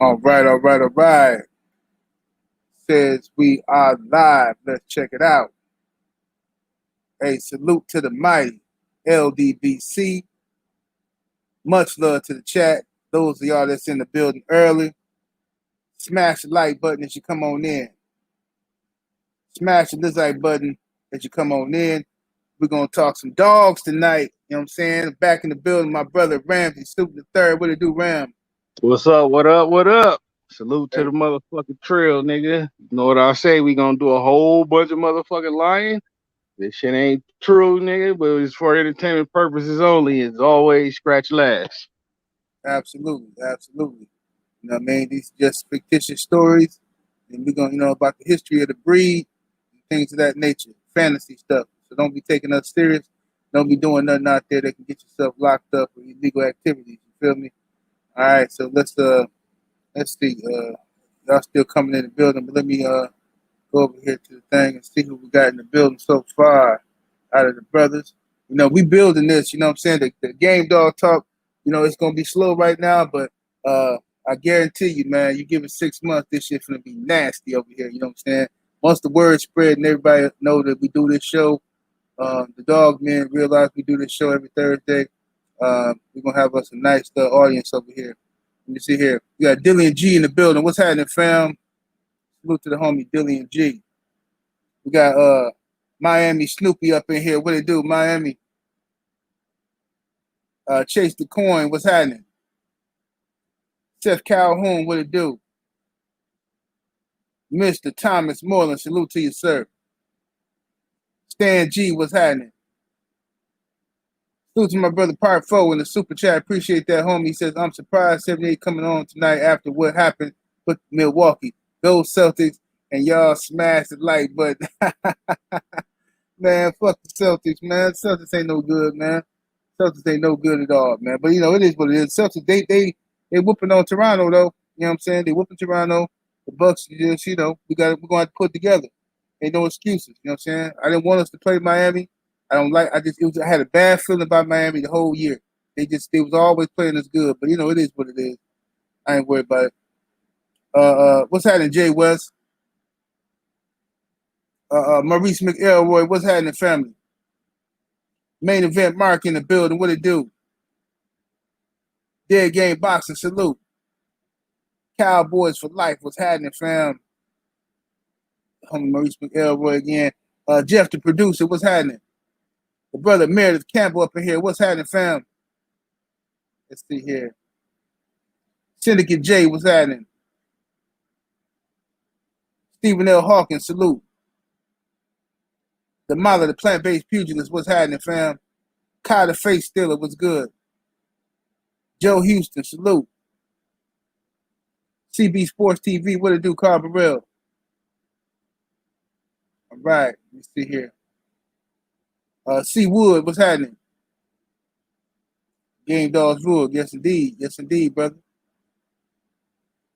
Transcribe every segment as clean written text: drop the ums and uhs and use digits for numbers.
All right, all right, all right. Says we are live. Let's check it out. Hey, salute to the mighty LDBC. Much love to the chat. Those of y'all that's in the building early, smash the like button as you come on in. Smash the dislike button as you come on in. We're going to talk some dogs tonight. You know what I'm saying? Back in the building, my brother Ramsey, Stupid the Third. What it do, Ram? What's up? What up? What up? Salute to Hey, the motherfucking trail, nigga. You know what I say? We gonna do a whole bunch of motherfucking lying. This shit ain't true, nigga, but it's for entertainment purposes only. It's always scratch last. absolutely, absolutely. You know what I mean? These are just fictitious stories. And we're going to, about the history of the breed, and things of that nature, fantasy stuff. So don't be taking us serious. Don't be doing nothing out there that can get yourself locked up for illegal activities. You feel me? All right, so let's see. Y'all still coming in the building, but let me go over here to the thing and see who we got in the building so far out of the brothers. We building this, you know what I'm saying? The game dog talk, it's gonna be slow right now, but I guarantee you, man, you give it 6 months, this shit's gonna be nasty over here, you know what I'm saying? Once the word spread and everybody know that we do this show, the dog men realize we do this show every Thursday. We're gonna have us a nice audience over here. Let me see here. We got Dillian G in the building. What's happening, fam? Salute to the homie Dillian G. We got Miami Snoopy up in here. What it do, Miami? Chase the Coin. What's happening? Seth Calhoun. What it do? Mr. Thomas Moreland. Salute to you, sir. Stan G. What's happening? Salute to my brother Part 4 in the super chat. Appreciate that, homie. He says, I'm surprised 78 coming on tonight after what happened with Milwaukee. Those Celtics and y'all smashed the like button. Man, fuck the Celtics, man. Celtics ain't no good, man. Celtics ain't no good at all, man. But it is what it is. Celtics, they whooping on Toronto though. You know what I'm saying? They whooping Toronto. The Bucks, just we're gonna have to put together. Ain't no excuses. You know what I'm saying? I didn't want us to play Miami. I don't like. I had a bad feeling about Miami the whole year. They was always playing us good. But it is what it is. I ain't worried about it. What's happening, Jay West? Maurice McElroy, what's happening, family? Main event Mark in the building. What it do? Dead game boxing. Salute. Cowboys for life. What's happening, fam? Homie Maurice McElroy again. Jeff, the producer. What's happening? The brother Meredith Campbell up in here. What's happening, fam? Let's see here. Syndicate J. What's happening? Stephen L. Hawkins. Salute. The Mala, the plant-based pugilist. What's happening, fam? Kyle the Face Stealer. What's good? Joe Houston. Salute. CB Sports TV. What it do, Carl Burrell? All right. Let me see here. C Wood. What's happening? Game Dogs Rule. Yes, indeed. Yes, indeed, brother.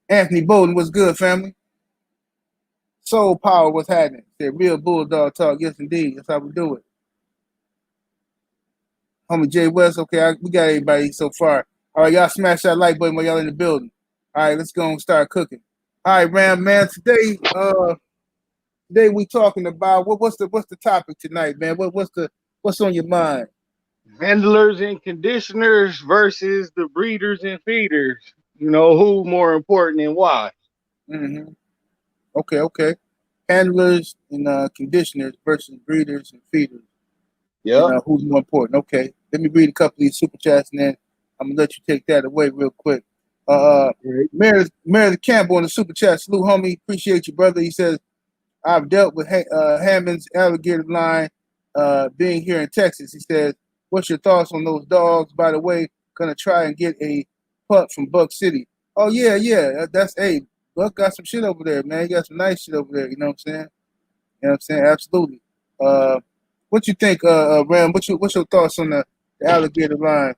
Anthony Bolden. What's good, family? Soul Power. What's happening? Said Real Bulldog Talk. Yes, indeed. That's how we do it. Homie Jay West. Okay, we got everybody so far. All right, y'all smash that like button while y'all in the building. All right, let's go and start cooking. All right, Ram, man. Today we talking about what's the topic tonight, man? What's on your mind? Handlers and conditioners versus the breeders and feeders. Who more important and why? Mm-hmm. Okay. Handlers and conditioners versus breeders and feeders. And Yep. who's more important? Okay, let me read a couple of these super chats and then I'm gonna let you take that away real quick. Right. Meredith Campbell in the super chat. Salute, homie. Appreciate you, brother. He says, I've dealt with Hammond's alligator line being here in Texas. He says, what's your thoughts on those dogs? By the way, gonna try and get a pup from Buck City. Oh, yeah. Buck got some shit over there, man. He got some nice shit over there. You know what I'm saying? You know what I'm saying? Absolutely. What you think, Ram? What's your thoughts on the alligator line?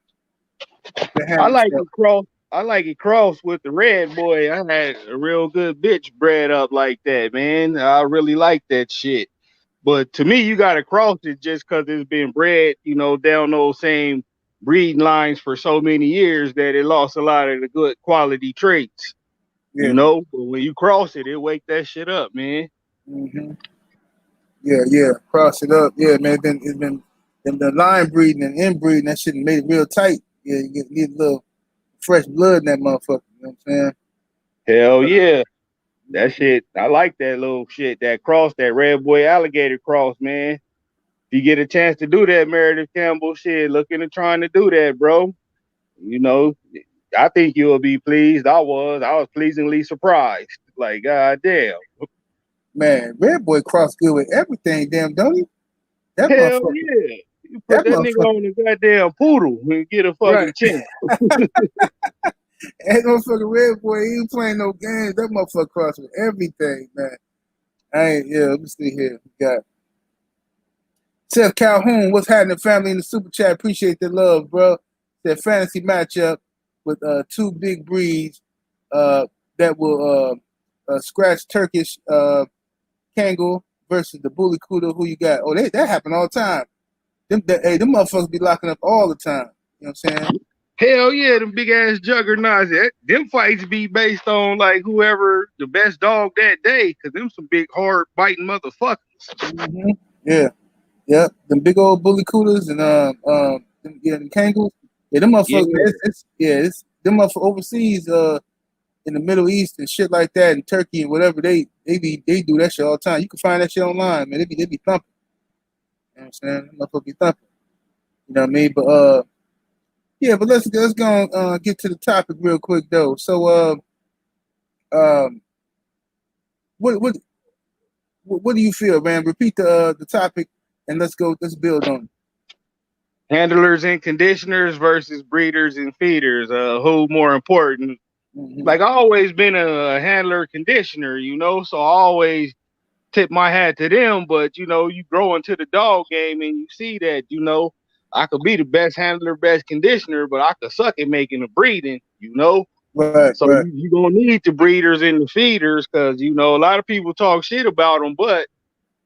The I Hammond like stuff. it cross. I like it cross with the red boy. I had a real good bitch bred up like that, man. I really like that shit. But to me, you got to cross it just because it's been bred, down those same breeding lines for so many years that it lost a lot of the good quality traits. You Yeah. know, but when you cross it, it wake that shit up, man. Mm-hmm. Yeah, yeah. Cross it up. Yeah, man. It's been the line breeding and inbreeding. That shit made it real tight. Yeah, you need a little fresh blood in that motherfucker. You know what I'm saying? Hell yeah. That Mm-hmm. shit, I like that little shit, that cross, that red boy alligator cross, man. If you get a chance to do that, Meredith Campbell, shit, look into trying to do that, bro. You know, I think you'll be pleased. I was pleasingly surprised. Like, goddamn. Man, Red Boy cross good with everything. Damn, don't he? That Hell motherfucker. yeah. You put That that nigga motherfucker. on the goddamn poodle and get a Right. fucking chance. That motherfucker Red Boy, he ain't playing no games. That motherfucker cross with everything, man. I ain't, yeah, let me see here. We got Seth Calhoun, what's happening, family in the super chat? Appreciate the love, bro. That fantasy matchup with two big breeds that will scratch Turkish Kangal versus the Bully Kuda. Who you got? Oh, that happen all the time. Them motherfuckers be locking up all the time. You know what I'm saying? Hell yeah, them big ass juggernauts. Them fights be based on like whoever the best dog that day, cause them some big hard biting motherfuckers. Mm-hmm. Yeah, yeah. Them big old Bully Kudas and them Kangals. Yeah, them Yeah, motherfuckers. Man, it's them motherfuckers overseas. In the Middle East and shit like that, and Turkey and whatever, they do that shit all the time. You can find that shit online, man. They be thumping. You know what I'm saying? Motherfucker be thumping. You know what I mean? But yeah, but let's go get to the topic real quick though. So um what do you feel, man? Repeat the topic and let's build on handlers and conditioners versus breeders and feeders. Who more important? it. Mm-hmm. Like I always been a handler conditioner, you know, so I always tip my hat to them. But you know, you grow into the dog game and you see that, you know, I could be the best handler, best conditioner, but I could suck at making a breeding, you know. Right, So right, you gonna need the breeders and the feeders because you know a lot of people talk shit about them, but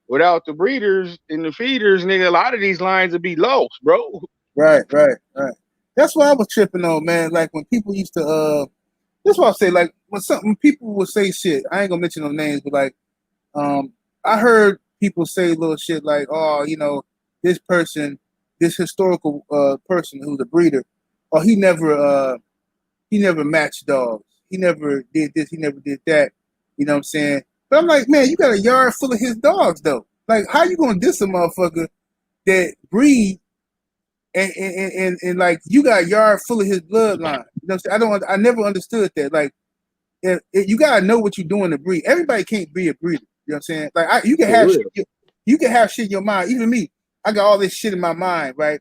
without the breeders and the feeders, nigga, a lot of these lines would be lost, bro. right. That's what I was tripping on, man. Like when people used to that's what I say, like when people would say shit, I ain't gonna mention no names, but like Um, I heard people say little shit like, "Oh, you know, this person, this historical person who's a breeder, oh, he never matched dogs. He never did this. He never did that. You know what I'm saying?" But I'm like, man, you got a yard full of his dogs though. Like, how you gonna diss a motherfucker that breed and like you got a yard full of his bloodline? You know what I'm saying? I never understood that. Like, you gotta know what you're doing to breed. Everybody can't be a breeder. You know what I'm saying? Like you can For have real. shit, you can have shit in your mind. Even me, I got all this shit in my mind, right?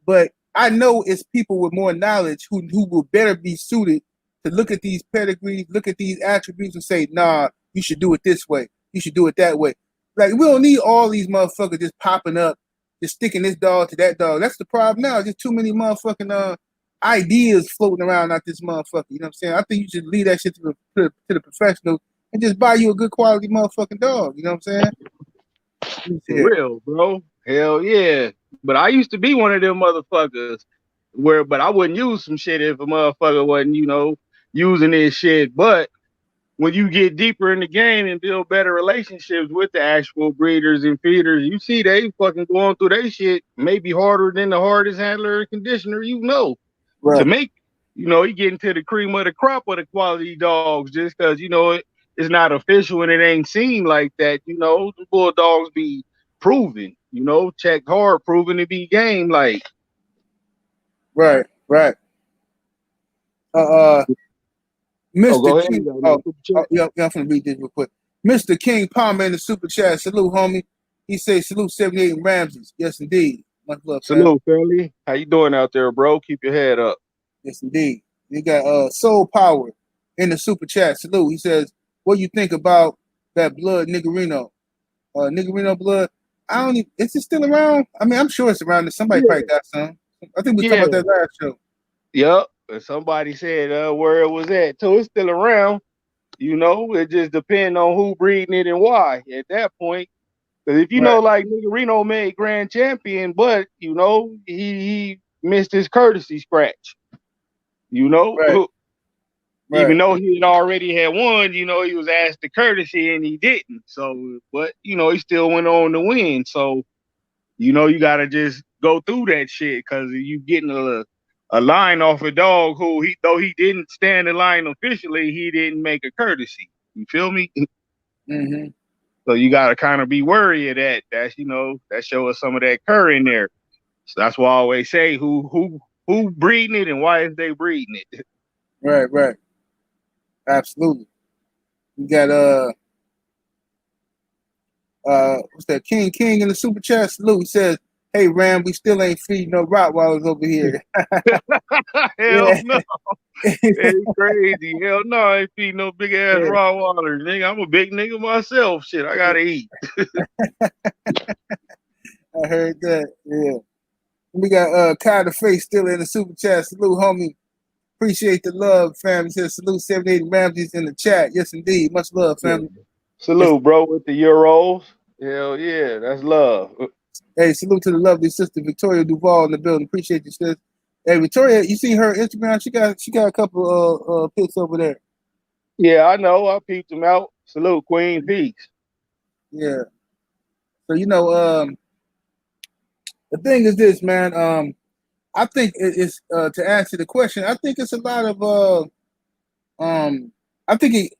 But I know it's people with more knowledge who will better be suited to look at these pedigrees, look at these attributes, and say, nah, you should do it this way. You should do it that way. Like we don't need all these motherfuckers just popping up, just sticking this dog to that dog. That's the problem now. Just too many motherfucking ideas floating around out this motherfucker. You know what I'm saying? I think you should leave that shit to the professionals and just buy you a good quality motherfucking dog. You know what I'm saying? For real, bro. Hell yeah. But I used to be one of them motherfuckers but I wouldn't use some shit if a motherfucker wasn't, you know, using this shit. But when you get deeper in the game and build better relationships with the actual breeders and feeders, you see they fucking going through their shit maybe harder than the hardest handler and conditioner you know. To Right. make, you know, he getting to the cream of the crop of the quality dogs just because, you know, it's not official and it ain't seen like that. You know, the bulldogs be proven, you know, checked hard, proven to be game. Like, Right. Uh, uh oh, Mr. go ahead. You King. got another super chat. Yeah, I'm gonna read this real quick. Mr. King Palmer in the super chat. Salute, homie. He says salute 78 and Ramses. Yes, indeed. Much love, fam. Salute, Philly. How you doing out there, bro? Keep your head up. Yes, indeed. You got Soul Power in the super chat. Salute. He says, "What do you think about that blood, Niggerino? Niggerino blood. I don't. Even, is it still around? I mean, I'm sure it's around. Somebody Yeah. probably got some. I think we talked Yeah. about that last show. Yep. And somebody said where it was at. So it's still around. You know, it just depends on who breeding it and why at that point. Because if you Right. know, like nigga Reno made grand champion, but you know he missed his courtesy scratch. You know, Right. Right. Even though he had already had won, he was asked the courtesy and he didn't. So, but he still went on to win. So, you gotta just go through that shit because you getting a line off a dog who though he didn't stand in line officially, he didn't make a courtesy. You feel me? Mm-hmm. So you gotta kind of be wary of that. That's that show us some of that cur in there. So that's why I always say who breeding it and why is they breeding it. Right. Right. Absolutely. We got what's that? King in the super chat salute. He says, "Hey Ram, we still ain't feeding no Rottweilers over here." Hell Yeah. no. It's crazy. Hell no, I ain't feeding no big ass Yeah. raw water, nigga. I'm a big nigga myself. Shit, I gotta eat. I heard that. Yeah. We got Kyle the Face still in the super chat. Salute, homie. Appreciate the love, fam. He says, salute 78 Ramses in the chat. Yes, indeed. Much love, Yeah. family. Salute, bro, with the Euros. Hell yeah, that's love. Hey, salute to the lovely sister Victoria Duval in the building. Appreciate you, sis. Hey, Victoria, you see her Instagram? She got a couple pics over there. Yeah, I know. I peeped him out. Salute, Queen. Peace. Yeah. So the thing is this, man. I think it's to answer the question. I think it's a lot of I think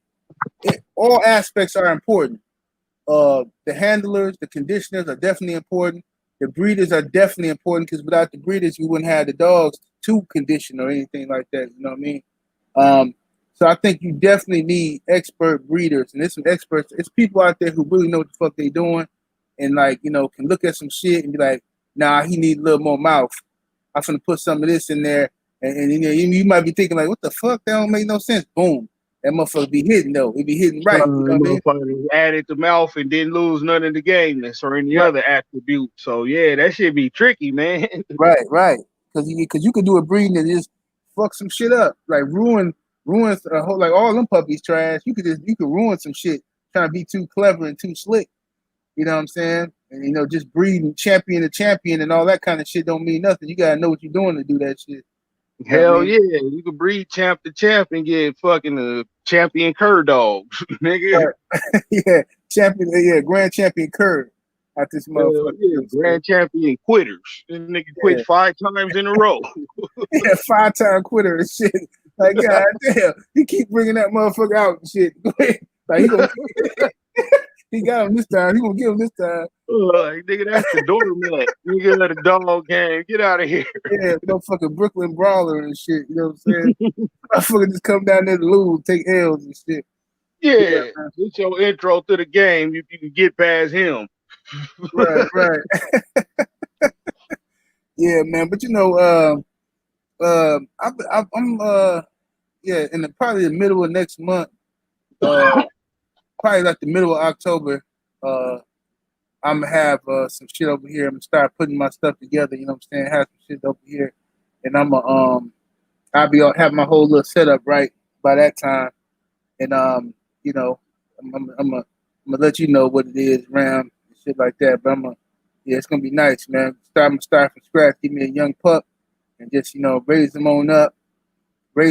all aspects are important. The handlers, the conditioners are definitely important. The breeders are definitely important because without the breeders, we wouldn't have the dogs to condition or anything like that. You know what I mean? So I think you definitely need expert breeders, and there's some experts. It's people out there who really know what the fuck they doing, and can look at some shit and be like, "Nah, he needs a little more mouth. I'm gonna put some of this in there," and you might be thinking like, "What the fuck? That don't make no sense." Boom, that motherfucker be hitting though. It be hitting right. You know what I mean? Added the mouth and didn't lose none of the gameness or any Right, other attribute. So yeah, that should be tricky, man. right. Because you could do a breeding and just fuck some shit up, like ruins a whole like all them puppies trash. You could ruin some shit trying to be too clever and too slick. You know what I'm saying? And just breeding champion to champion and all that kind of shit don't mean nothing. You gotta know what you're doing to do that shit. You know what I Hell mean? yeah, you could breed champ to champ and get fucking a champion cur dogs, nigga. Right. Yeah, champion. Yeah, grand champion curve at this Hell motherfucker. yeah, grand champion quitters. This nigga quit Yeah, 5 times in a row. yeah, 5-time quitter and shit. Like god damn, he keep bringing that motherfucker out and shit. Like he got him this time. He gonna get him this time. Like, nigga, that's the doormat. Nigga, at a dog game. Get out of here. Yeah, motherfucking Brooklyn brawler and shit. You know what I'm saying? Motherfucker just come down there to lose, take L's and shit. Yeah, Yeah, it's your intro to the game. You can get past him. right. Yeah, man. But I'm yeah, probably the middle of next month, probably like the middle of October, I'm gonna have some shit over here. I'm gonna start putting my stuff together. You know what I'm saying? Have some shit over here, and I'll have my whole little setup right by that time, and I'm gonna let you know what it is, Ram, and shit like that. But yeah, it's gonna be nice, man. I'm gonna start from scratch. Give me a young pup, and just raise them on up. You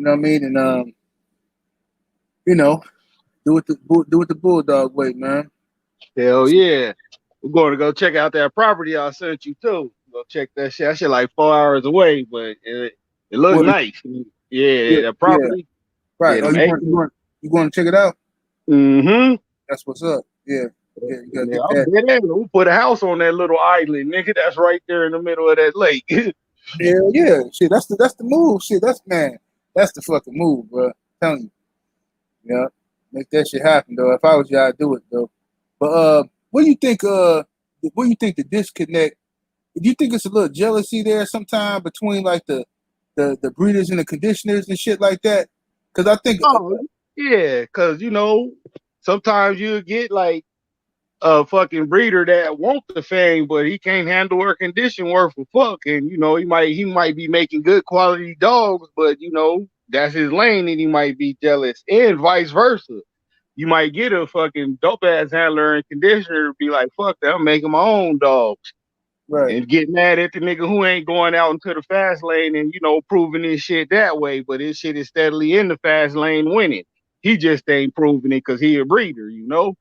know what I mean? And you know, do it the bulldog way, man. Hell yeah. We're going to go check out that property I sent you too. Go check that shit. That shit like 4 hours away, but it looks Well, nice. yeah, Yeah, that yeah, property. right. Yeah, Oh, them acres. you going to check it out? Mm-hmm. That's what's up. Yeah, yeah, you gotta Yeah, get I'm that. dead ass. We'll put a house on that little island, nigga. That's right there in the middle of that lake. Hell yeah, shit. That's the move. Shit, that's the fucking move, bro. I'm telling you, yeah, make that shit happen though. If I was you, I'd do it though. But what do you think? What do you think the disconnect? Do you think it's a little jealousy there sometime between like the breeders and the conditioners and shit like that? Because I think, Oh, yeah, because sometimes you get like a fucking breeder that want the fame, but he can't handle her condition worth a fuck. And he might be making good quality dogs, but that's his lane and he might be jealous. And vice versa. You might get a fucking dope ass handler and conditioner be like, fuck that, I'm making my own dogs. Right. and get mad at the nigga who ain't going out into the fast lane and, you know, proving his shit that way. But his shit is steadily in the fast lane winning. He just ain't proving it because he a breeder, you know?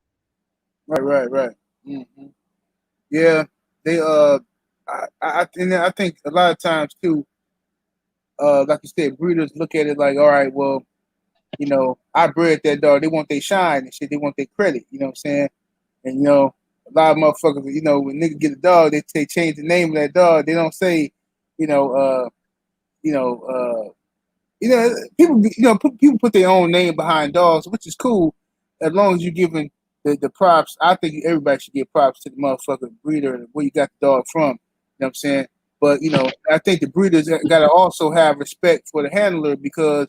Right. Mm-hmm. Yeah, they and I think a lot of times too, like you said, breeders look at it like, all right, well, you know, I bred that dog. They want their shine and shit. They want their credit. You know what I'm saying? And you know, a lot of motherfuckers, you know, when niggas get a dog, they change the name of that dog. They don't say, you know, you know, people, people put their own name behind dogs, which is cool, as long as you're giving the props. I think everybody should give props to the motherfucking breeder and where you got the dog from. You know what I'm saying? But you know, I think the breeders got to also have respect for the handler, because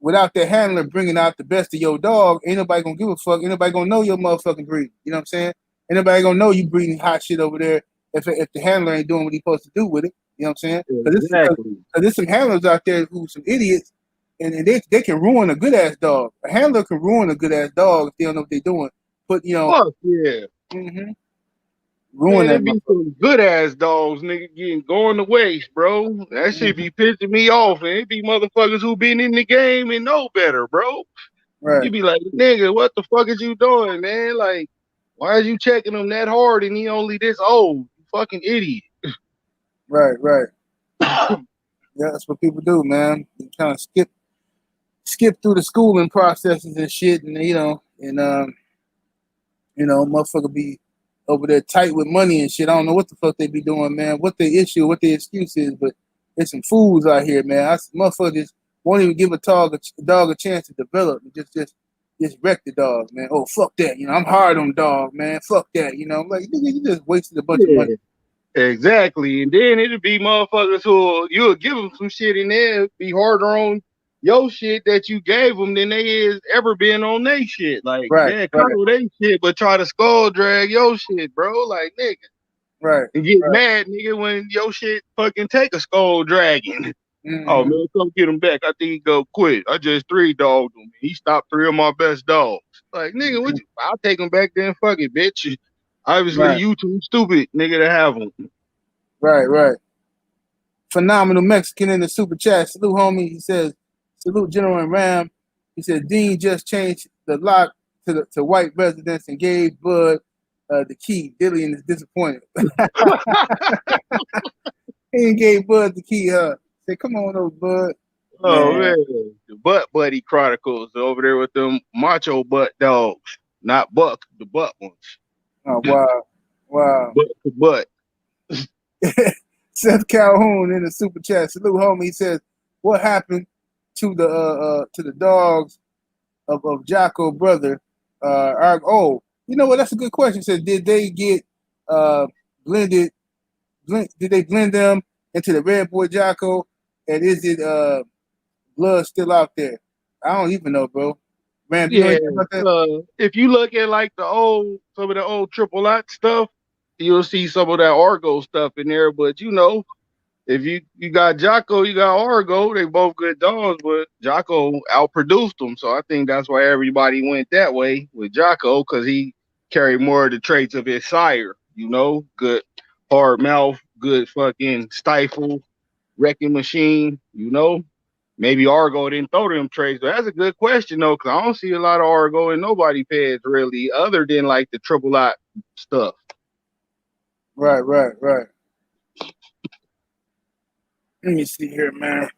without that handler bringing out the best of your dog, ain't nobody gonna give a fuck. Ain't nobody gonna know your motherfucking breed. You know what I'm saying? Ain't nobody gonna know you breeding hot shit over there if the handler ain't doing what he's supposed to do with it. You know what I'm saying? Because Exactly. there's some handlers out there who some idiots, and they can ruin a good ass dog. A handler can ruin a good ass dog if they don't know what they're doing. But you know, Fuck yeah. ruin Man, that it be motherfucker. some good ass dogs, nigga, getting going to waste, bro. That shit Mm-hmm. be pissing me off, and it be motherfuckers who been in the game and know better, bro. Right, You be like, nigga, what the fuck is you doing, man? Like, why is you checking him that hard and he only this old? You fucking idiot. right. Yeah, that's what people do, man. They kind of skip through the schooling processes and shit, and you know, motherfucker be over there tight with money and shit. I don't know what the fuck they be doing, man. What the issue, what the excuse is, but there's some fools out here, man. Motherfuckers won't even give a dog a chance to develop. Just wreck the dog, man. Oh, fuck that. You know, I'm hard on dog, man. Fuck that. You know, I'm like, nigga, you just wasted a bunch of money. Yeah, exactly. And then it'll be motherfuckers who you'll give them some shit and they'll be harder on your shit that you gave them than they is ever been on they shit. Like, Right, they right, cuddle they shit, but try to skull drag your shit, bro. Like, nigga. right, And get right. mad, nigga, when your shit fucking take a skull dragging. Oh Mm-hmm. man, come get him back. I think he go quit. I just three dogged him. He stopped three of my best dogs. Like, nigga, Mm-hmm. I'll take him back then. Fuck it, bitch. Obviously, Right, you too stupid, nigga, to have him. right. Phenomenal Mexican in the super chat. Salute, homie. He says, salute, General and Ram. He said, Dean just changed the lock to white residents and gave Bud the key. Dillian is disappointed. He gave Bud the key, huh? Say, come on over, Bud. Oh Man. man, the Butt Buddy Chronicles over there with them macho butt dogs, not Buck, the butt ones, Oh, wow. butt to butt. Seth Calhoun in the super chat. Salute, homie. He says, what happened to the dogs of Jocko brother? You know what? That's a good question. He said, did they get uh, blended? Did they blend them into the Red Boy Jocko? And is it blood still out there? I don't even know, bro. Ram, you know Yeah, anything about that? if you look at like some of the old triple lot stuff, you'll see some of that Argo stuff in there. But you know, if you got Jocko, you got Argo. They both good dogs, but Jocko outproduced them. So I think that's why everybody went that way with Jocko, because he carried more of the traits of his sire. You know, good hard mouth, good fucking stifle, wrecking machine. You know. Maybe Argo didn't throw them traits, but that's a good question though, because I don't see a lot of Argo in nobody pads really, other than like the triple lot stuff. Right. Let me see here, man. Let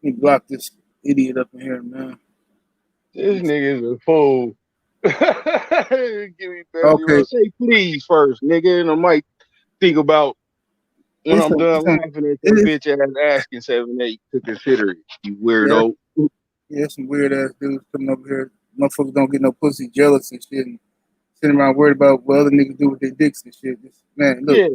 me block this idiot up in here, man. This nigga is a fool. Give me family Okay. roll. Say please first, nigga, and I might think about when I'm done laughing at your It's bitch ass asking 7-8 to consider it, you yeah, weirdo. some weird ass dudes coming over here. Motherfuckers don't get no pussy, jealous and shit, and sitting around worried about what other niggas do with their dicks and shit. Man, look, Yeah.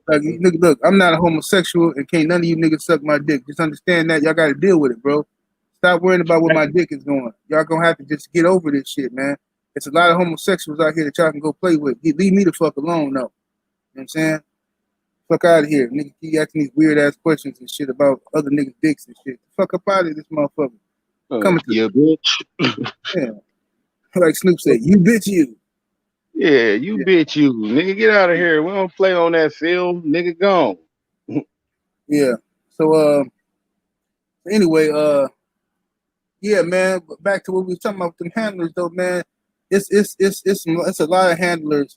like, look, I'm not a homosexual, and can't none of you niggas suck my dick. Just understand that y'all got to deal with it, bro. Stop worrying about where my dick is going. Y'all gonna have to just get over this shit, man. It's a lot of homosexuals out here that y'all can go play with. Leave me the fuck alone, though. You know what I'm saying? Fuck out of here. Niggas keep asking these weird ass questions and shit about other niggas' dicks and shit. Fuck up out of this motherfucker. Coming to Yeah, bitch. yeah. Like Snoop said, you bitch you. Yeah, you Yeah, bitch you. Nigga, get out of here. We don't play on that field. Nigga gone. yeah. So anyway, yeah, man. But back to what we was talking about with them handlers, though, man. It's a lot of handlers,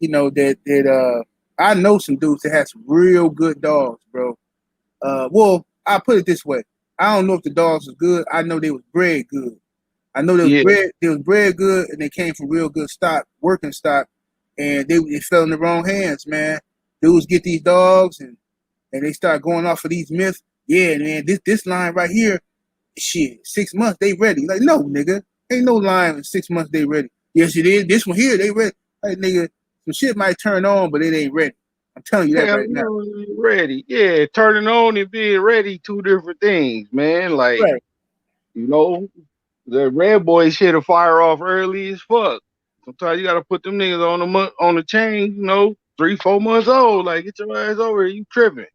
you know, that I know some dudes that have some real good dogs, bro. Well, I'll put it this way. I don't know if the dogs was good. I know they was bred good. I know Yeah. they was bred good and they came from real good stock, working stock, and they fell in the wrong hands, man. Dudes get these dogs and they start going off of these myths. Yeah, man, this line right here, shit, 6 months they ready. Like, no, nigga, ain't no line in 6 months they ready. Yes, it is. This one here they ready. Like, nigga, some shit might turn on, but it ain't ready. I'm telling you that Hell right now. no, you ain't ready. Yeah, turning on and being ready, two different things, man. Like, Right, you know, the red boy shit will fire off early as fuck. Sometimes you gotta put them niggas on the chain, you know, 3, 4 months old. Like, get your ass over here, you tripping.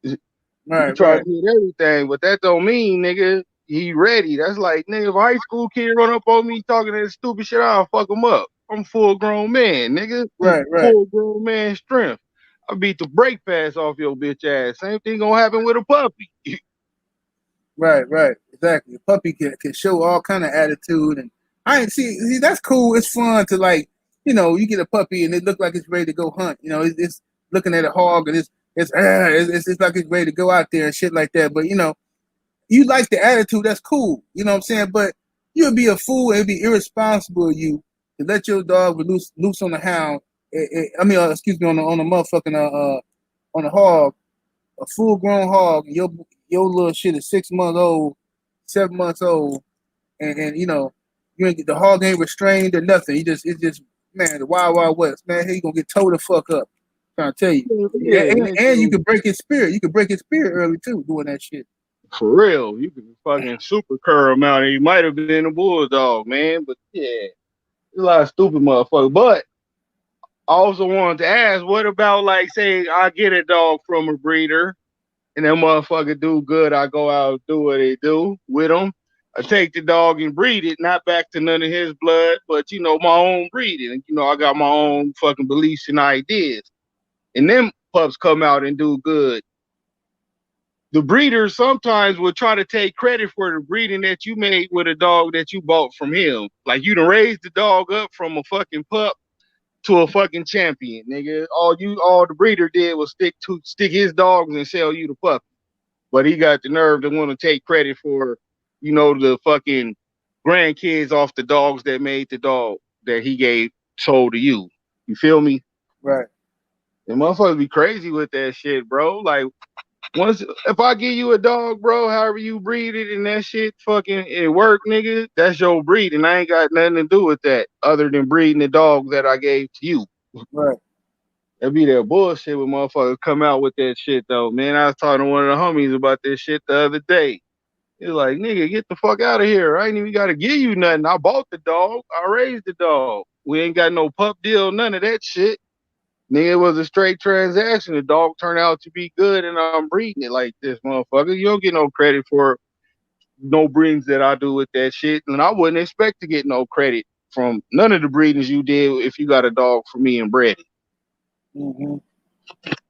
You right, try to right, hit everything, but that don't mean, nigga, he ready. That's like, nigga, if a high school kid run up on me talking that stupid shit, I'll fuck him up. I'm a full grown man, nigga. right, right. Full grown man strength. I beat the brake pass off your bitch ass. Same thing gonna happen with a puppy. Right, right, exactly. A puppy can show all kind of attitude, and I ain't see that's cool. It's fun to, like, you know, you get a puppy and it look like it's ready to go hunt. You know, it's looking at a hog and it's like it's ready to go out there and shit like that. But you know, you like the attitude. That's cool. You know what I'm saying? But you'd be a fool and it'd be irresponsible of you to let your dog loose on the hound. I mean, excuse me, on the motherfucking on the hog, a full grown hog, and your little shit is 6 months old, 7 months old, and you know, you ain't the hog ain't restrained or nothing. It's just, man, the wild west, man. He gonna get towed the fuck up. I'm trying to tell you. Yeah, And you nigga, could break his spirit. You could break his spirit early too doing that shit. for real. You can fucking super curl him out, and he might have been a bulldog, man. But yeah, there's a lot of stupid motherfuckers. But I also wanted to ask, what about, like, say I get a dog from a breeder and that motherfucker do good, I go out and do what they do with him. I take the dog and breed it, not back to none of his blood, but you know, my own breeding. And you know, I got my own fucking beliefs and ideas. And them pups come out and do good. The breeders sometimes will try to take credit for the breeding that you made with a dog that you bought from him. Like, you done raised the dog up from a fucking pup to a fucking champion, nigga. All the breeder did was stick his dogs and sell you the puppy. But he got the nerve to want to take credit for, you know, the fucking grandkids off the dogs that made the dog that he sold to you. You feel me? Right. And motherfuckers be crazy with that shit, bro. Like, once if I give you a dog, bro, however you breed it and that shit fucking it work, nigga, that's your breed, and I ain't got nothing to do with that other than breeding the dog that I gave to you. Right. That be that bullshit when motherfuckers come out with that shit though, man. I was talking to one of the homies about this shit the other day. He's like, nigga, get the fuck out of here. I ain't even gotta give you nothing. I bought the dog. I raised the dog. We ain't got no pup deal, none of that shit. Nigga, it was a straight transaction. The dog turned out to be good, and I'm breeding it like this, motherfucker. You don't get no credit for no breedings that I do with that shit, and I wouldn't expect to get no credit from none of the breedings you did if you got a dog for me and bred it. Mm-hmm.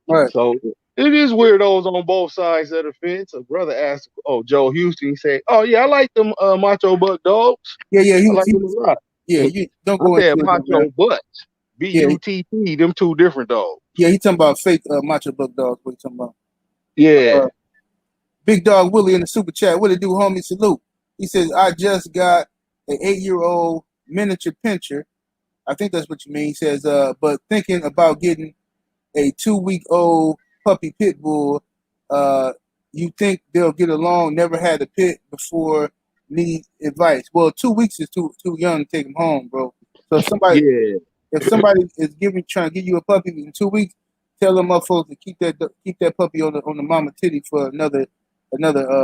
Right. So it is weirdos on both sides of the fence. A brother asked, oh, Joe Houston, he said, oh yeah, I like them Macho Buck dogs. Yeah, yeah. I like them a lot. Yeah. You don't I go said into it, though, man. Macho Butts, Yeah, Butt, them two different dogs. yeah. He talking about fake macho buck dogs. What he talking about? Yeah. Big Dog Willie in the super chat. What it do, homie? Salute. He says, I just got an 8-year-old miniature pincher. I think that's what you mean. He says, but thinking about getting a 2-week-old puppy pit bull. You think they'll get along? Never had a pit before. Need advice. Well, 2 weeks is too young to take them home, bro. So Yeah. if somebody is trying to give you a puppy in 2 weeks, tell them motherfuckers to keep that puppy on the mama titty for another you At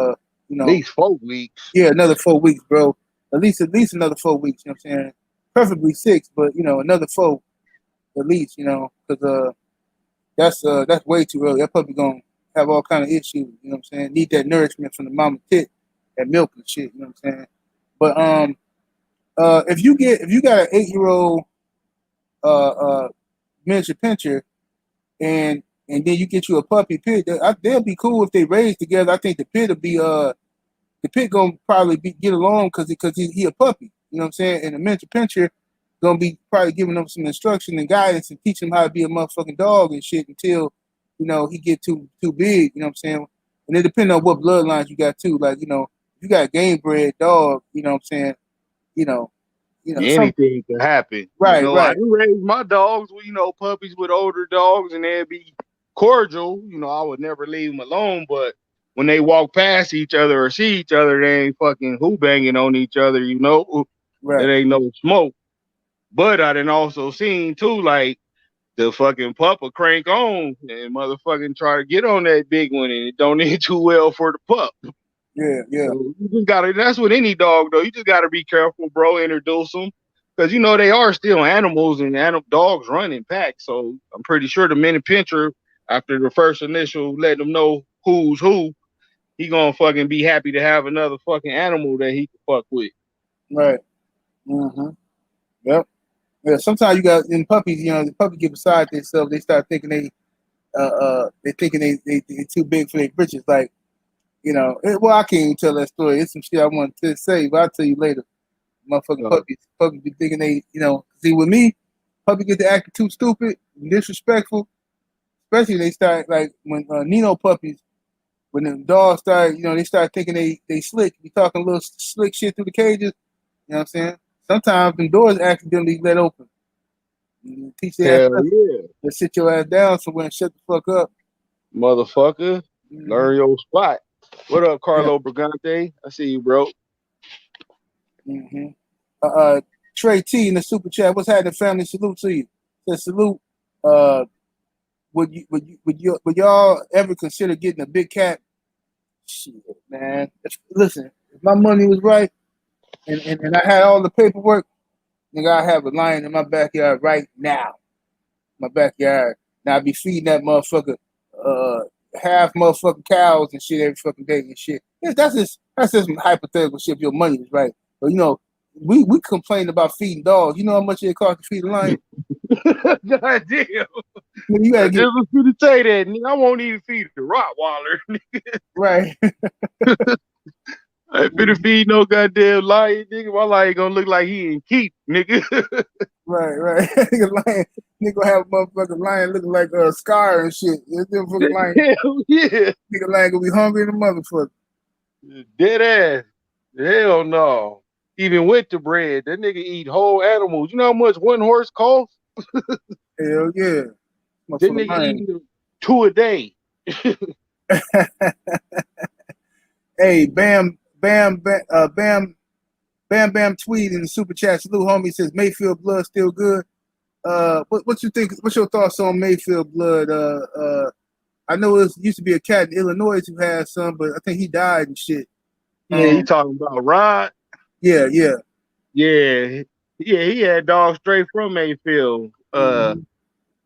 know, least 4 weeks. yeah, another 4 weeks, bro. At least another 4 weeks. You know what I'm saying? Preferably 6, but you know, another 4 at least. You know, because that's way too early. That puppy gonna have all kind of issues. You know what I'm saying? Need that nourishment from the mama tit, that milk and shit. You know what I'm saying? But if you got an 8-year-old miniature pincher, and then you get you a puppy pit. They'll be cool if they raise together. I think the pit will be the pit gonna probably get along because he a puppy. You know what I'm saying? And the miniature pincher gonna be probably giving them some instruction and guidance and teaching him how to be a motherfucking dog and shit until he get too big. You know what I'm saying? And it depends on what bloodlines you got too. Like if you got game bred dog. You know what I'm saying? You know, some Anything can happen. I right, can raise my dogs with, puppies with older dogs and they'd be cordial. I would never leave them alone. But when they walk past each other or see each other, they ain't fucking who banging on each other, right, It ain't no smoke. But I done also seen too, like the fucking pup will crank on and motherfucking try to get on that big one and it don't end too well for the pup. yeah, yeah, So you just gotta. That's with any dog though. You just gotta be careful, bro. Introduce them because they are still animals and dogs run in packs. So I'm pretty sure the mini pincher, after the first initial, let them know who's who, he gonna fucking be happy to have another fucking animal that he can fuck with. right. Yep. Yeah, sometimes you got in puppies, the puppy get beside themselves. They start thinking they thinking they too big for their britches. Like, well, I can't even tell that story. It's some shit I want to say, but I'll tell you later. Motherfucking puppies be thinking see with me, puppy get to acting too stupid, and disrespectful. Especially they start like when Nino puppies, when the dogs start, they start thinking they slick. Be talking a little slick shit through the cages. You know what I'm saying? Sometimes the doors accidentally let open. You teach their Hell ass yeah, to sit your ass down somewhere and shut the fuck up. motherfucker, learn your spot. What up, Yeah. Carlo Brigante? I see you, bro. Mm-hmm. Trey T in the super chat. What's happening, family? Salute to you. Says salute. Uh, would y'all ever consider getting a big cat? Shit, man. Listen, if my money was right and I had all the paperwork, nigga, I have a lion in my backyard right now. My backyard. Now I be feeding that motherfucker half motherfucking cows and shit every fucking day and shit. Yeah, that's just hypothetical shit if your money is right. But we complain about feeding dogs. You know how much it costs to feed a lion? God damn. You I gotta just get was going to say that, nigga. I won't even feed the Rottweiler. right. I ain't finna feed no goddamn lion, nigga. My lion gonna look like he in keep, nigga. Right. Nigga gonna have a motherfucking lion looking like a Scar and shit. This fucking lion, Hell yeah. nigga lion gonna be hungry than a motherfucker. Dead ass. Hell no. Even with the bread, that nigga eat whole animals. You know how much one horse costs? Hell yeah. That Motherfucking nigga lion. eating 2 a day. Hey, Bam tweet in the super chat. Salute homie says Mayfield blood still good. What you think? What's your thoughts on Mayfield blood? I know it used to be a cat in Illinois who had some, but I think he died and shit. Yeah, you talking about Rod? Yeah. Yeah. Yeah, he had dogs straight from Mayfield. Mm-hmm.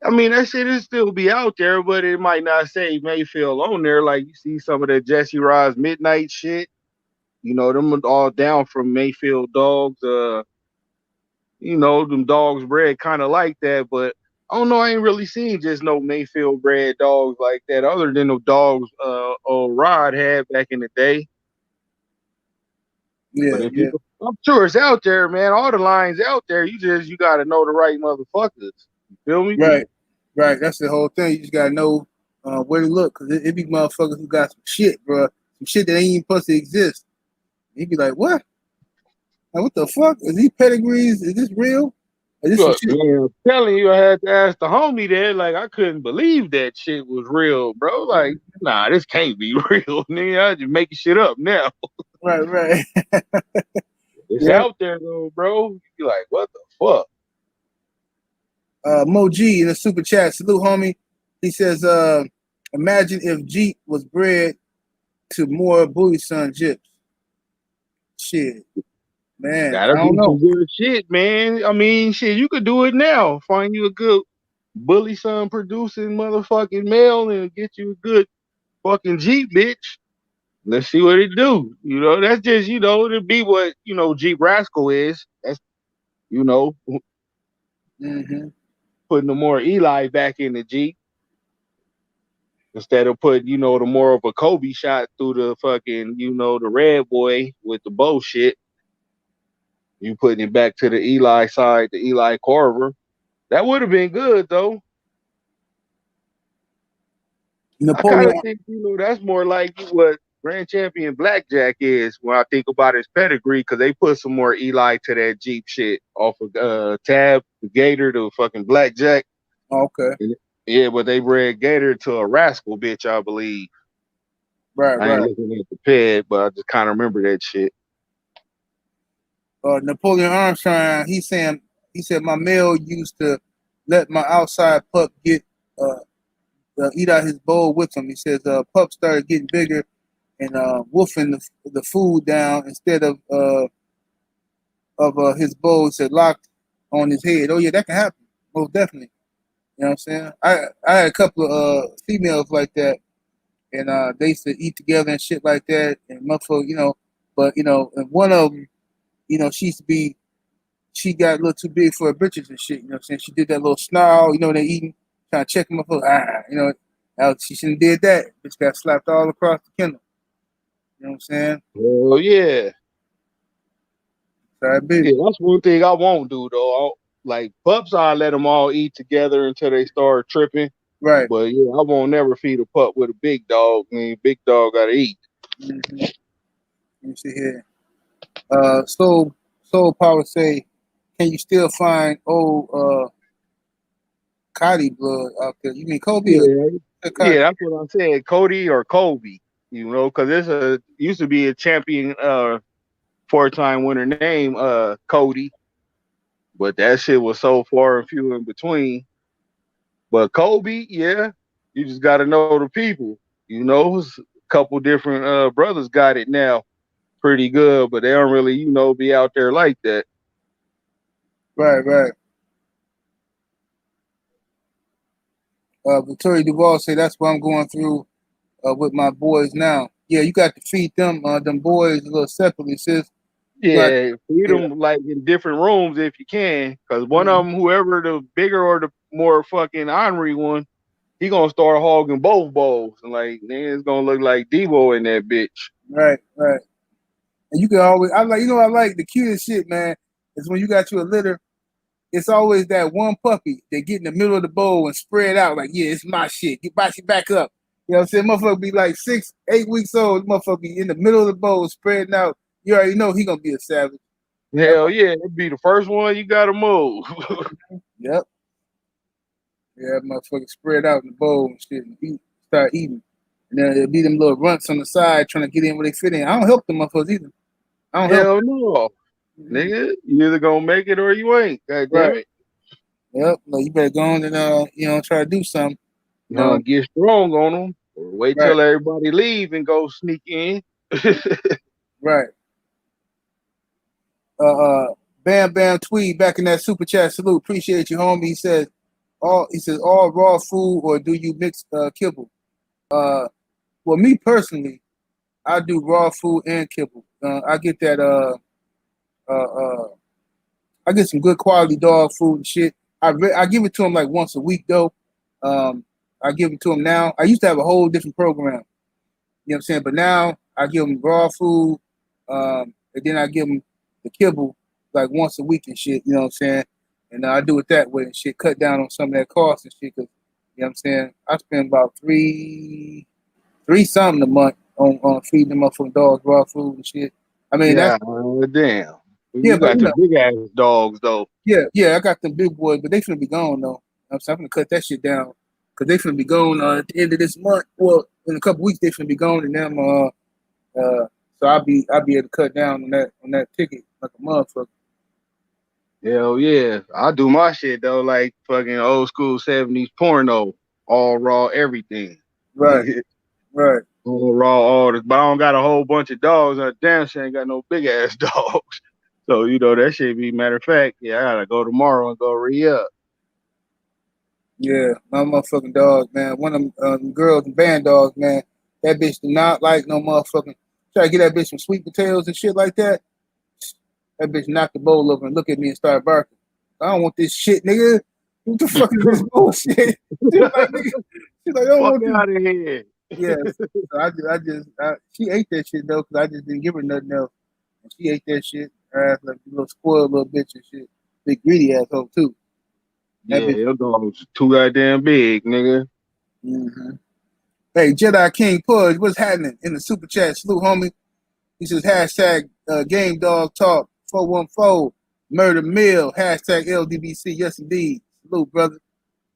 I mean, that shit is still be out there, but it might not say Mayfield on there. Like you see some of that Jesse Rod's Midnight shit. Them are all down from Mayfield dogs. Them dogs bred kind of like that, but I don't know. I ain't really seen just no Mayfield bred dogs like that, other than the dogs old Rod had back in the day. But if Yeah. I'm sure it's out there, man. All the lines out there. You got to know the right motherfuckers. You feel me? Right. That's the whole thing. You just gotta know where to look, cause it be motherfuckers who got some shit, bro. Some shit that ain't even supposed to exist. You be like, what? Like, what the fuck? Is these pedigrees? Is this real? Is this some Look, shit? man, I'm telling you, I had to ask the homie there. Like, I couldn't believe that shit was real, bro. Like, nah, this can't be real, nigga. I just making shit up now. Right. It's Yeah. out there though, bro. You like, what the fuck? Mo G in the super chat. Salute, homie. He says, imagine if Jeep was bred to more bully son jips. Shit, man. I That'll don't be some know. good shit, man. I mean, shit, you could do it now. Find you a good bully son producing motherfucking male and get you a good fucking Jeep, bitch. Let's see what it do. That's just, to be what, Jeep Rascal is. That's, Mm-hmm. putting the more Eli back in the Jeep instead of putting, the more of a Kobe shot through the fucking, the red boy with the bullshit. You putting it back to the Eli side, the Eli Corver. That would have been good though. I kind of Napoleon. think, that's more like what Grand Champion Blackjack is when I think about his pedigree, because they put some more Eli to that Jeep shit off of Tab, the Gator, to fucking Blackjack. Okay. Yeah, but they bred Gator to a rascal bitch, I believe. Right, I ain't right. looking at the ped, but I just kind of remember that shit. Napoleon Armstrong, he said my male used to let my outside pup get eat out his bowl with him. He says pup started getting bigger and wolfing the food down instead of his bowl. He said locked on his head. Oh yeah, that can happen, most definitely. You know what I'm saying? I had a couple of females like that, and they used to eat together and shit like that, and motherfucker, but and one of them, she got a little too big for her britches and shit. You know what I'm saying? She did that little snarl. They eating, trying to check them up. She shouldn't have did that. Bitch got slapped all across the kennel. You know what I'm saying? Oh yeah. Sorry, Yeah, bitch. that's one thing I won't do though. Like pups, I let them all eat together until they start tripping. Right. But yeah, I won't never feed a pup with a big dog. I mean, big dog gotta eat. Mm-hmm. Let me see here. Soul Power say, can you still find old Cotty blood out there? You mean Kobe or Yeah, Cotty? yeah, that's what I'm saying. Cody or Kobe, because it's used to be a champion, 4-time winner name, Cody, but that shit was so far and few in between. But Kobe, yeah, you just got to know the people. A couple different brothers got it now, pretty good, but they don't really, be out there like that. Right, right. Victoria Duval say that's what I'm going through with my boys now. Yeah, you got to feed them boys a little separately, sis. You got, Yeah, feed yeah. them like in different rooms if you can, because one of Mhm. them, whoever the bigger or the more fucking ornery one, he gonna start hogging both bowls, and like then it's gonna look like Debo in that bitch. Right, right. And you can always, I like the cutest shit, man. Is when you got you a litter. It's always that one puppy that get in the middle of the bowl and spread out like, yeah, it's my shit. Get back up. You know what I'm saying? Motherfucker be like 6, 8 weeks old. Motherfucker be in the middle of the bowl spreading out. You already know he gonna be a savage. That Hell yeah, it'd be the first one you gotta move. Yep. Yeah, that motherfucker spread out in the bowl and shit and start eating. And then it'll be them little runts on the side trying to get in where they fit in. I don't help them motherfuckers either. I don't help Hell no, them. nigga, you either gonna make it or you ain't. God Right. damn it. Yep. No, you better go on and try to do something. Get strong on them. Or wait Right, till everybody leave and go sneak in. right. Uh, uh, Bam Bam Tweed back in that super chat. Salute, appreciate you, homie. All raw food or do you mix kibble? Well, me personally, I do raw food and kibble. I get that uh, I get some good quality dog food and shit. I give it to them like once a week though. I give it to them now. I used to have a whole different program. You know what I'm saying? But now I give them raw food, and then I give them the kibble like once a week and shit. You know what I'm saying? And I do it that way and shit. Cut down on some of that cost and shit. Cause you know what I'm saying? I spend about three something a month on feeding them up from dogs raw food and shit. I mean that's Yeah, damn. yeah, You but got the big ass dogs though. yeah, I got them big boys, but they finna be gone though. I'm gonna cut that shit down because they finna be gone at the end of this month. Well, in a couple weeks they finna be gone, and them so I'll be able to cut down on that ticket like a motherfucker. Hell yeah. I do my shit though, like fucking old school 70s porno. All raw everything. Right, right. All raw, all this. But I don't got a whole bunch of dogs. I damn sure ain't got no big ass dogs. So, that shit be matter of fact, yeah, I gotta go tomorrow and go re-up. Yeah, my motherfucking dogs, man. One of them girls and band dogs, man. That bitch do not like no motherfucking. Try to get that bitch some sweet potatoes and shit like that. That bitch knocked the bowl over and look at me and start barking. I don't want this shit, nigga. What the fuck is this bullshit? She was like, nigga, she's like, I don't Fuck want this. out of here. Yes. So she ate that shit though, because I just didn't give her nothing else. And she ate that shit. Her ass like a little spoiled little bitch and shit. Big greedy asshole too. That Yeah, bitch. your dog's too goddamn big, nigga. Mm-hmm. Hey, Jedi King Pudge, what's happening in the super chat? Salute, homie. He says hashtag Game Dog Talk 414 Murder Mill hashtag LDBC. Yes, indeed. Salute, brother.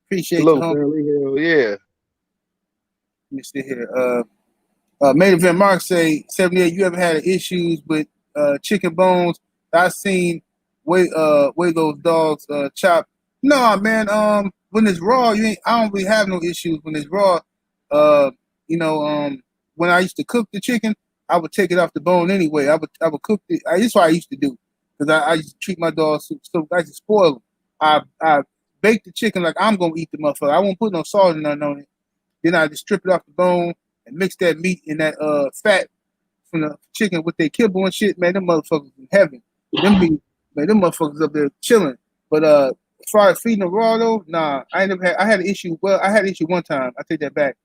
Appreciate you, Salute, homie. family. Hell yeah. Let me see here. Main event Mark say 78. You ever had issues with chicken bones? I seen way those dogs chop. No, man. When it's raw, I don't really have no issues when it's raw. Uh, when I used to cook the chicken, I would take it off the bone anyway. I would cook it. That's what I used to do because I used to treat my dogs so I used to spoil them. I bake the chicken like I'm gonna eat the motherfucker. I won't put no salt or nothing on it. Then I just strip it off the bone and mix that meat and that fat from the chicken with their kibble and shit. Man, them motherfuckers in heaven. Them motherfuckers up there chilling. But as far as feeding them raw though, nah, I ain't never had. I had an issue. Well, I had an issue one time. I take that back.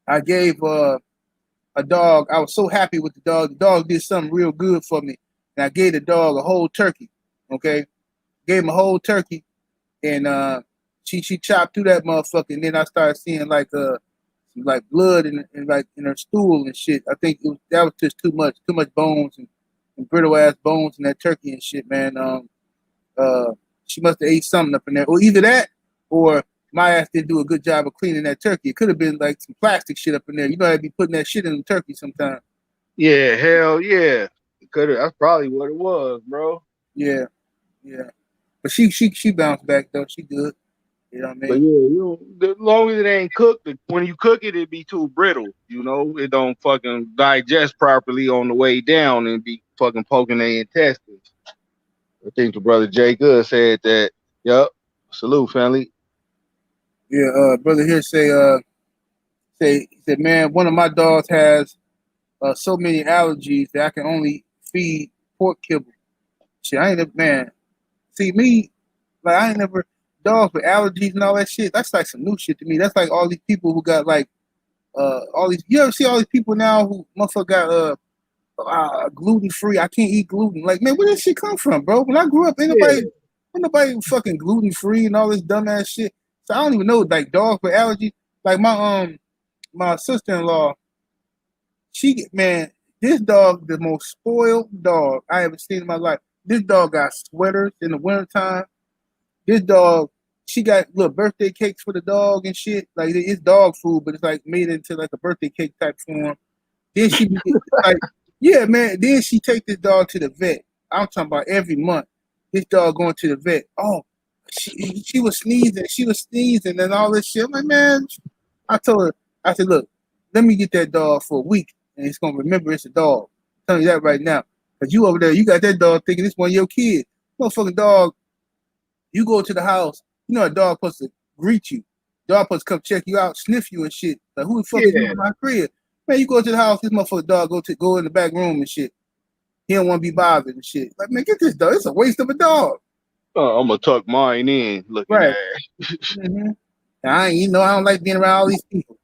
I gave a dog. I was so happy with the dog. The dog did something real good for me, and I gave the dog a whole turkey. Okay, gave him a whole turkey, and she chopped through that motherfucker, and then I started seeing like blood and like in her stool and shit. I think that was just too much bones and brittle ass bones in that turkey and shit, man. She must have ate something up in there, or either that, or my ass didn't do a good job of cleaning that turkey. It could have been like some plastic shit up in there. You know, I'd be putting that shit in the turkey sometimes. Yeah, hell yeah. That's probably what it was, bro. Yeah, yeah. But she bounced back though. She good. You know what I But mean? yeah, as long as it ain't cooked, when you cook it, it be too brittle. You know, it don't fucking digest properly on the way down and be fucking poking their intestines. I think the brother Jay Good said that. Yup. Salute, family. Yeah. Brother here he said, man, one of my dogs has so many allergies that I can only feed pork kibble. Shit, I ain't never, man. See me, like I ain't never dogs with allergies and all that shit. That's like some new shit to me. That's like all these people who got like all these. You ever see all these people now who motherfucker got gluten free? I can't eat gluten. Like man, where did this shit come from, bro? When I grew up, Yeah. ain't nobody fucking gluten free and all this dumbass shit. So I don't even know like dogs with allergies. Like my sister in law, this dog the most spoiled dog I ever seen in my life. This dog got sweaters in the wintertime. This dog, she got little birthday cakes for the dog and shit. Like it's dog food, but it's like made into like a birthday cake type form. Then she be like, yeah, man. Then she take this dog to the vet. I'm talking about every month. This dog going to the vet. Oh, she was sneezing. She was sneezing and all this shit. I'm like, man, I told her, I said, look, let me get that dog for a week, and it's gonna remember it's a dog. I'm telling you that right now. Cause you over there, you got that dog thinking it's one of your kids. Motherfucking dog, you go to the house, you know a dog supposed to greet you. Dog supposed to come check you out, sniff you and shit. Like who the fuck is you Yeah. in my crib? Man, you go to the house, this motherfucker dog go in the back room and shit. He don't want to be bothered and shit. Like, man, get this dog. It's a waste of a dog. I'm gonna tuck mine in, looking Right. at. Mm-hmm. I don't like being around all these people.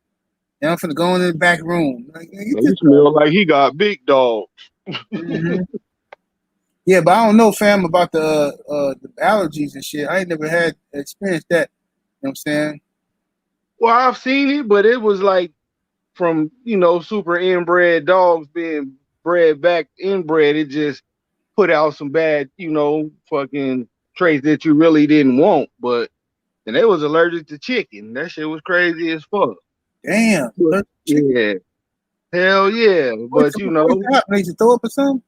And I'm finna go in the back room. Like, man, get You this dog. smell like he got big dog. Mm-hmm. Yeah, but I don't know, fam, about the allergies and shit. I ain't never had experienced that. You know what I'm saying? Well, I've seen it, but it was like from super inbred dogs being bred back inbred. It just put out some bad fucking traits that you really didn't want. But and they was allergic to chicken. That shit was crazy as fuck. Damn. But, Chicken. yeah, hell yeah. But What's that? Makes you throw up or something?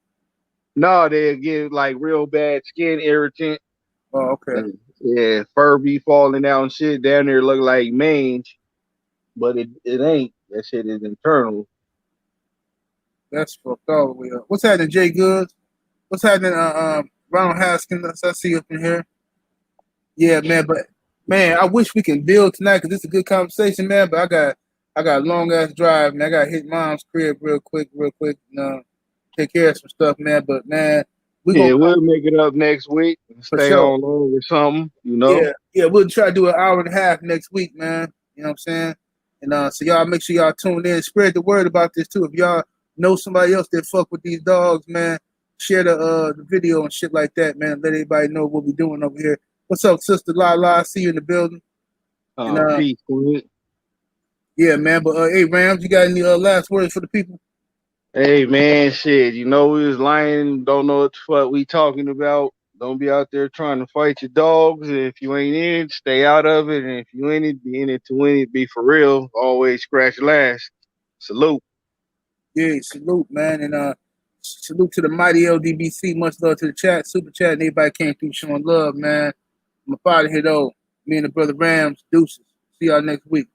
no, they get like real bad skin irritant. Oh, okay. And, yeah, fur be falling out and shit down there look like mange, but it ain't. That shit is internal. That's fucked all the way up. What's happening, Jay Goods? What's happening, Ronald Haskins? I see you up in here. Yeah, man, but man, I wish we can build tonight because it's a good conversation, man. But I got a long ass drive, man. I got to hit mom's crib real quick, and, take care of some stuff, man. But man, We gonna Yeah, we'll make it up next week. for Stay sure. on long or something, you know. Yeah, yeah, we'll try to do an hour and a half next week, man. You know what I'm saying? And so y'all make sure y'all tune in. Spread the word about this too. If y'all know somebody else that fuck with these dogs, man, share the video and shit like that, man. Let everybody know what we doing over here. What's up, sister La? See you in the building. And Peace, Quinn. yeah, man. But hey, Rams, you got any last words for the people? Hey man, shit, you know we was lying, don't know what the fuck we talking about. Don't be out there trying to fight your dogs. If you ain't in it, stay out of it. And if you in it, be in it to win it. Be for real. Always scratch last. Salute. Yeah, salute, man. And salute to the mighty LDBC. Much love to the chat, super chat, and everybody came through showing love, man. I'm out of here though. Me and the brother Rams, deuces. See y'all next week.